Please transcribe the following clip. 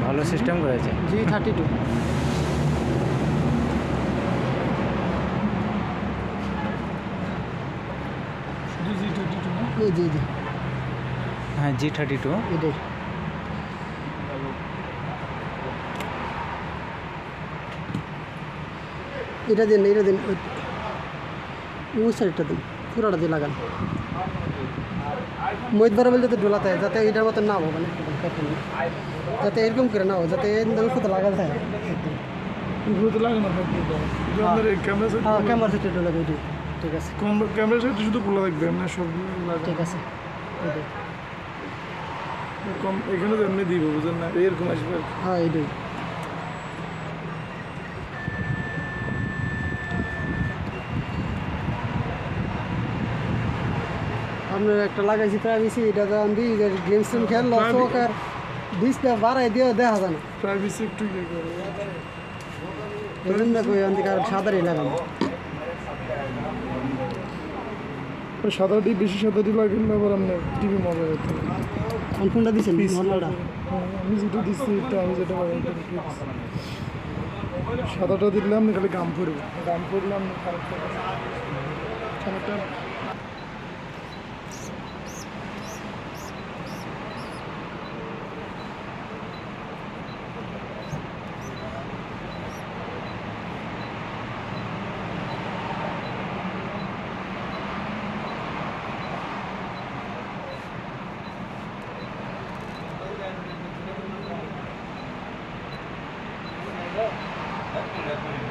ভালো সিস্টেম করেছে। G32 জি জি হ্যাঁ G32 এটাই। এটা দিন ওই সাইডটা দিন, পুরাটা দিয়ে লাগান। মহিত বারাবেল যাতে ডোলাতে হয়, যাতে এটার মতো না হবে, মানে যাতে এরকম করে না হয়, যাতে ফুটো লাগা যায়। হ্যাঁ ক্যামেরা সেটে ডোলা এটাই ঠিক আছে। ক্যামেরা সাইডে শুধু খোলা থাকবে, এমনি সব ঠিক আছে এটাই। এখানে তো এমনি দিব, বুঝেন না, এরকম আসবে আর কি। হ্যাঁ এটাই। আপনার একটা লাগাইছি প্রাইভেসি, এটা তো আমি গেমস টেম খেললো চোখ আর ডিসপ্লে বাড়াই দিয়ে দেখা যায় না, প্রাইভেসি একটু ইয়ে করে। এই জন্য কই আমি আর সাদারই লাগাবো। সাদাটি বেশি সাদাটি লাগেন না, আবার আপনার টিভি মজা করতে হবে। কোন ফোনটা দিচ্ছেন নর্মালটা? আমি যেটা দিচ্ছি এটা, আমি যেটা সাদাটা দিলে আপনি খালি গাম পড়বে, গাম পড়লে আপনি খানিকটা That's